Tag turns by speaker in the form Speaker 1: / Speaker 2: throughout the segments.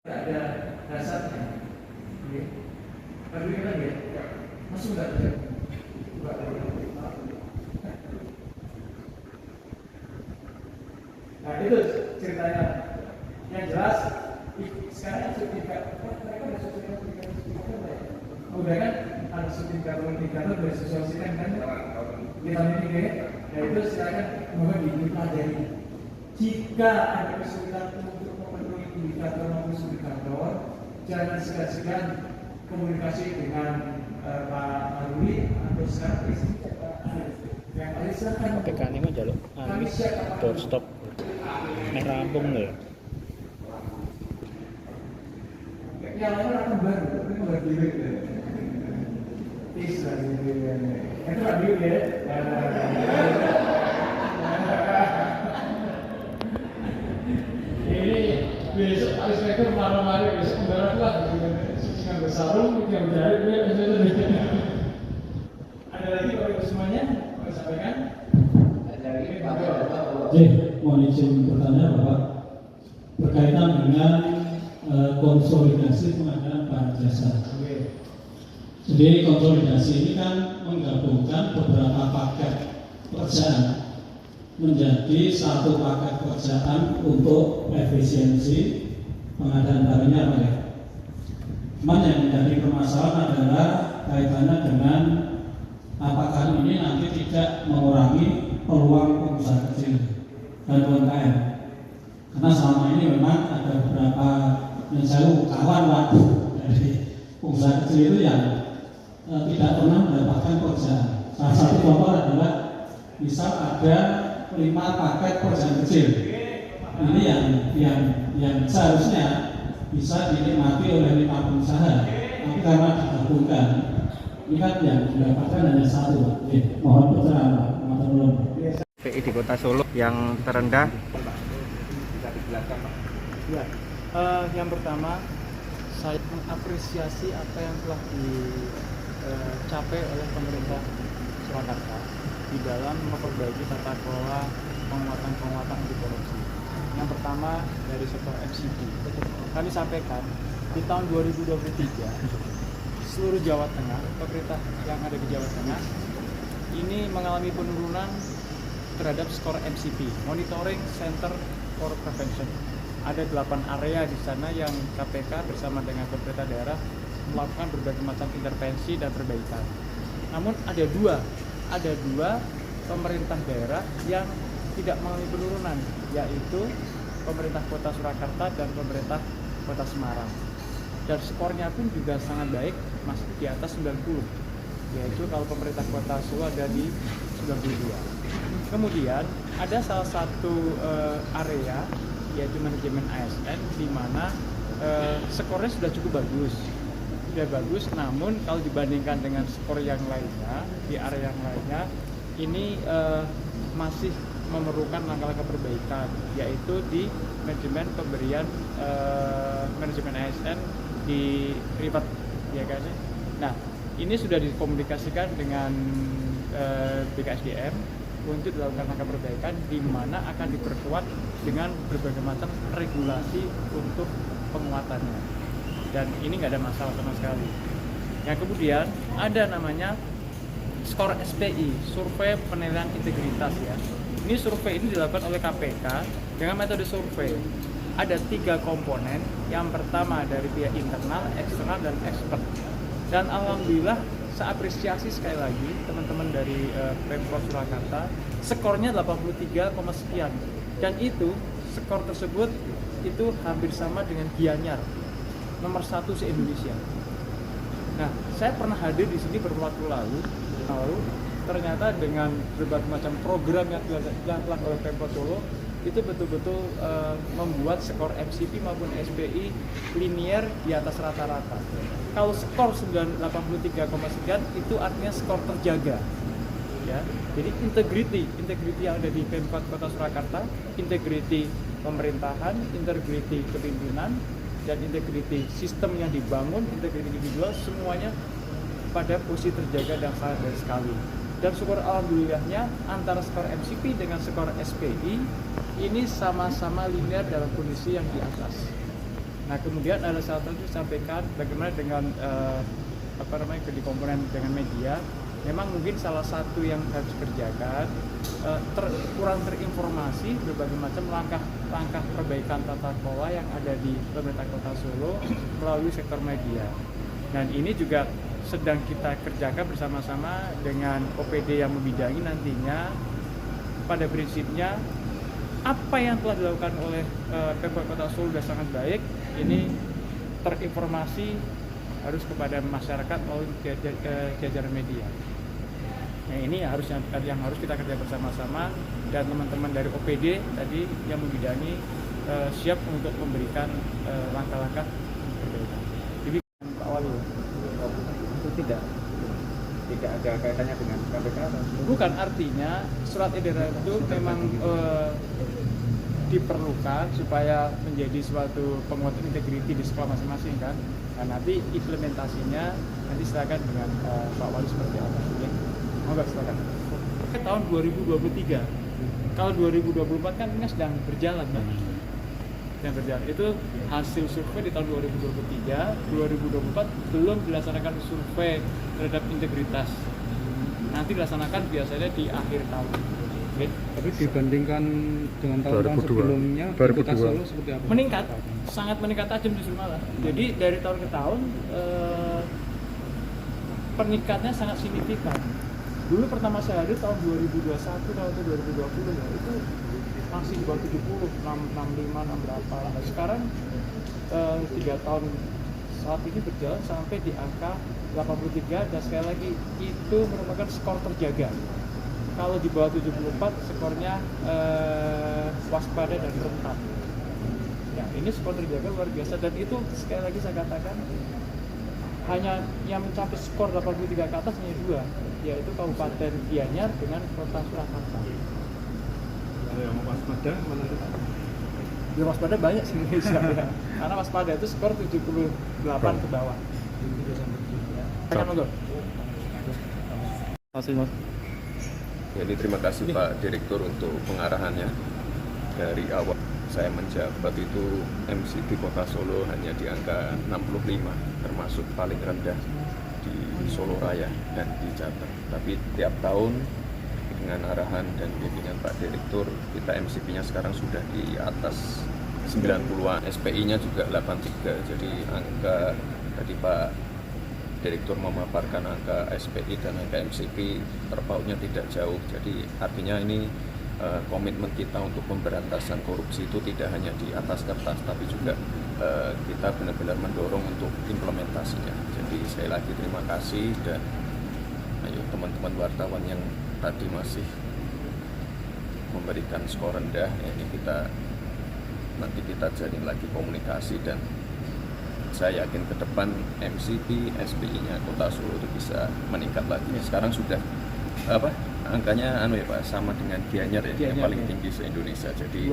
Speaker 1: ada dasarnya. Oke. Tapi kan ya, masuk nggak ada. Nah itu ceritanya. Yang jelas sekarang sertifikat mereka udah udah kan ada sertifikat dari sosialisasikan kan vitamin D. Nah itu silakan mohon dipelajari. Jika ada kesulitan untuk memenuhi indikator maupun indikator, jangan segan-segan komunikasi dengan Pak Aruli atau sekarang yang lain silakan.
Speaker 2: PK ini mah jaluk doorstop rampung loh.
Speaker 1: Yang lain akan baru, tapi baru dulu. Itu baru dulu ya. Besok Alex Maker marah-marah besok mendarat lah dengan bersarung yang mencari ada lagi Bapak semuanya mau sampaikan? Ada lagi Pak.
Speaker 3: Mohon izin bertanya Bapak berkaitan dengan konsolidasi pengadaan barang jasa. Jadi konsolidasi ini kan menggabungkan beberapa paket pekerjaan menjadi satu paket pekerjaan untuk efisiensi pengadaan barangnya Pak ya. Cuman yang menjadi permasalahan adalah kaitannya dengan apakah ini nanti tidak mengurangi peluang pengusaha kecil dan UMKM. Karena selama ini memang ada beberapa yang saya kawan Pak dari pengusaha kecil itu yang tidak pernah mendapatkan pekerjaan. Salah satu contoh adalah misal ada 5 paket pekerjaan kecil. Ini yang seharusnya bisa dinikmati oleh 5 pengusaha, tapi karena digabungkan, ini kan yang mendapatkan hanya 1. Mohon pencerahan Pak.
Speaker 2: PI di Kota Solo yang terendah.
Speaker 4: Ya, yang pertama saya mengapresiasi apa yang telah dicapai oleh pemerintah Surakarta di dalam memperbaiki tata kelola penguatan anti korupsi. Yang pertama dari sektor FCD. Kami sampaikan di tahun 2023 seluruh Jawa Tengah, pemerintah yang ada di Jawa Tengah ini mengalami penurunan terhadap skor MCP, Monitoring Center for Prevention. Ada 8 area di sana yang KPK bersama dengan pemerintah daerah melakukan berbagai macam intervensi dan perbaikan. Namun ada dua pemerintah daerah yang tidak mengalami penurunan, yaitu pemerintah Kota Surakarta dan pemerintah Kota Semarang. Dan skornya pun juga sangat baik, masih di atas 90, yaitu kalau pemerintah Kota Solo ada di 92. Kemudian ada salah satu area, yaitu manajemen ASN, di mana skornya sudah cukup bagus. Namun kalau dibandingkan dengan skor yang lainnya di area yang lainnya ini masih memerlukan langkah-langkah perbaikan, yaitu di manajemen pemberian manajemen ASN di ribet, ya kan? Nah, ini sudah dikomunikasikan dengan BKSDM untuk dilakukan langkah perbaikan, di mana akan diperkuat dengan berbagai macam regulasi untuk penguatannya. Dan ini nggak ada masalah sama sekali. Yang kemudian ada namanya skor SPI, survei penilaian integritas ya. Ini survei ini dilakukan oleh KPK dengan metode survei. Ada 3 komponen. Yang pertama dari pihak internal, eksternal, dan expert. Dan alhamdulillah saya apresiasi sekali lagi teman-teman dari Pemprov Surakarta, skornya 83, sekian. Dan itu skor tersebut itu hampir sama dengan Gianyar, nomor 1 se-Indonesia. Nah, saya pernah hadir di sini beberapa waktu lalu, ternyata dengan berbagai macam program yang dilakukan oleh Pemkot Solo, itu betul-betul membuat skor MCP maupun SPI linear di atas rata-rata. Kalau skor 83, sekian, itu artinya skor terjaga. Ya, jadi integrity yang ada di Pemkot Kota Surakarta, integrity pemerintahan, integrity kepemimpinan, dan integriti sistem yang dibangun, integriti individual, semuanya pada posisi terjaga dan sangat baik sekali. Dan syukur alhamdulillahnya antara skor MCP dengan skor SPI ini sama-sama linear dalam kondisi yang di atas. Nah kemudian ada salah satu disampaikan bagaimana dengan kerja komponen dengan media. Memang mungkin salah satu yang harus dikerjakan kurang terinformasi berbagai macam langkah perbaikan tata kelola yang ada di pemerintah Kota Solo melalui sektor media. Dan ini juga sedang kita kerjakan bersama-sama dengan OPD yang membidangi nantinya. Pada prinsipnya apa yang telah dilakukan oleh Pemkot Kota Solo sudah sangat baik. Ini terinformasi harus kepada masyarakat melalui jajaran media. Nah ini yang harus kita kerja bersama-sama, dan teman-teman dari OPD tadi yang membidangi siap untuk memberikan langkah-langkah perbaikan. Jadi Pak Wali itu tidak ada kaitannya dengan KPK? Bukan, artinya surat edaran itu memang diperlukan supaya menjadi suatu penguatan integriti di sekolah masing-masing kan. Nah nanti implementasinya nanti silakan dengan Pak Wali seperti apa. Ya. Enggak, silakan. Tahun 2023. Kalau 2024 kan ini sedang berjalan kan. Yang berjalan itu hasil survei di tahun 2023, 2024 belum dilaksanakan survei terhadap integritas. Nanti dilaksanakan biasanya di akhir tahun. Okay.
Speaker 5: Tapi dibandingkan dengan tahun-tahun sebelumnya, Kota Solo seperti apa?
Speaker 4: Meningkat, sangat meningkat tajam justru malah. Jadi dari tahun ke tahun peningkatnya sangat signifikan. Dulu pertama saya hadir tahun 2021 atau 2020 ya, itu masih di bawah 70, 65, 6 berapa. Nah, sekarang 3 tahun saat ini berjalan sampai di angka 83, dan sekali lagi itu merupakan skor terjaga. Kalau di bawah 74 skornya waspada dan rentan. Ya, ini skor terjaga luar biasa, dan itu sekali lagi saya katakan hanya yang mencapai skor 83 ke atas hanya 2, yaitu Kabupaten Gianyar dengan Kota Surakarta.
Speaker 5: Yang waspada mana itu?
Speaker 4: Ya waspada banyak sih Indonesia ya. Karena waspada itu skor 78 ke bawah. Silakan monggo. Mas.
Speaker 6: Jadi terima kasih Pak Direktur untuk pengarahannya. Dari awal saya menjabat itu MCP Kota Solo hanya di angka 65, termasuk paling rendah di Solo Raya dan di Jateng. Tapi tiap tahun dengan arahan dan bimbingan Pak Direktur, kita MCP-nya sekarang sudah di atas 90-an, SPI-nya juga 83. Jadi angka tadi Pak Direktur memaparkan angka SPI dan angka MCP terpautnya tidak jauh. Jadi artinya ini komitmen kita untuk pemberantasan korupsi itu tidak hanya di atas kertas, tapi juga kita benar-benar mendorong untuk implementasinya. Jadi sekali lagi terima kasih, dan ayo teman-teman wartawan yang tadi masih memberikan skor rendah, ini nanti kita jalin lagi komunikasi, dan saya yakin ke depan MCP, SPI-nya Kota Solo itu bisa meningkat lagi. Sekarang sudah angkanya ya Pak, sama dengan Gianyar ya, yang paling tinggi se-Indonesia. Jadi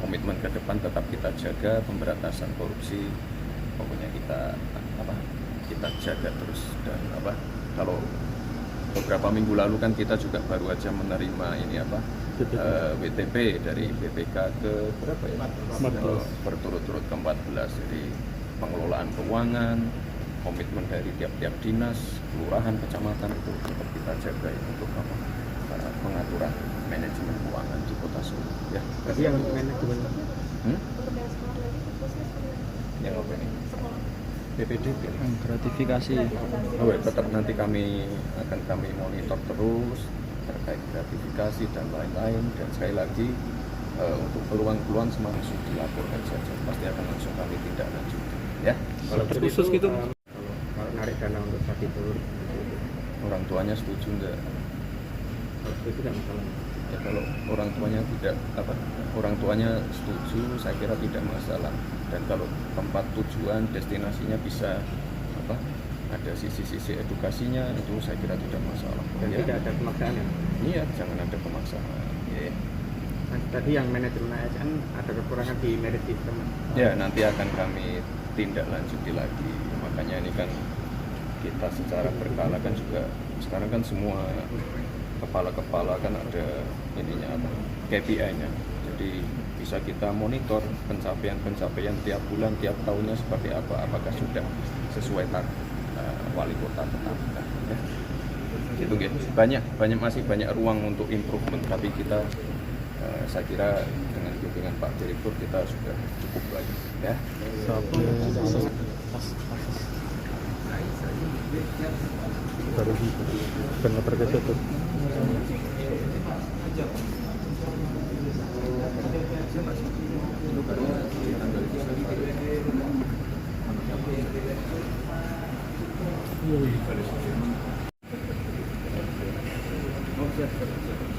Speaker 6: komitmen ke depan tetap kita jaga pemberantasan korupsi. Pokoknya kita jaga terus, dan kalau beberapa minggu lalu kan kita juga baru aja menerima WTP dari BPK ke berapa ya? Berturut-turut ke-14. Jadi pengelolaan keuangan, komitmen dari tiap-tiap dinas, kelurahan, kecamatan itu tetap kita jaga ya, untuk pengaturan manajemen keuangan di Kota Solo. Ya.
Speaker 5: Tapi yang manajemen
Speaker 6: yang apa ini?
Speaker 5: BPDB.
Speaker 2: Gratifikasi.
Speaker 6: Tetap nanti akan kami monitor terus terkait gratifikasi dan lain-lain, dan sekali lagi untuk peluang-peluang semua langsung dilaporkan saja, pasti akan langsung kami tindak lanjut. Ya.
Speaker 5: Kalau
Speaker 2: khusus gitu.
Speaker 5: Kalau narik dana untuk saat itu,
Speaker 6: orang tuanya setuju enggak?
Speaker 5: kalau itu tidak masalah.
Speaker 6: Ya kalau orang tuanya setuju, saya kira tidak masalah. Dan kalau tempat tujuan destinasinya bisa ada sisi-sisi edukasinya, itu saya kira tidak masalah.
Speaker 5: Dan
Speaker 6: ya.
Speaker 5: tidak ada pemaksaan ya?
Speaker 6: Iya, jangan ada pemaksaan. Ya.
Speaker 5: Nah, tadi yang manajemen ASN ada kekurangan di merit system.
Speaker 6: Ya, nanti akan kami tindak lanjuti lagi. Makanya ini kan kita secara berkala kan juga sekarang kan semua kepala-kepala kan ada KPI-nya. Jadi bisa kita monitor pencapaian tiap bulan, tiap tahunnya seperti apa, apakah sudah sesuai target wali kota tetapkan. Ya. Itu masih banyak ruang untuk improvement, tapi kita saya kira dengan bimbingan Pak Direktur kita sudah cukup baik. Ya.
Speaker 2: Baru benar terketutup.
Speaker 4: Oh, siap.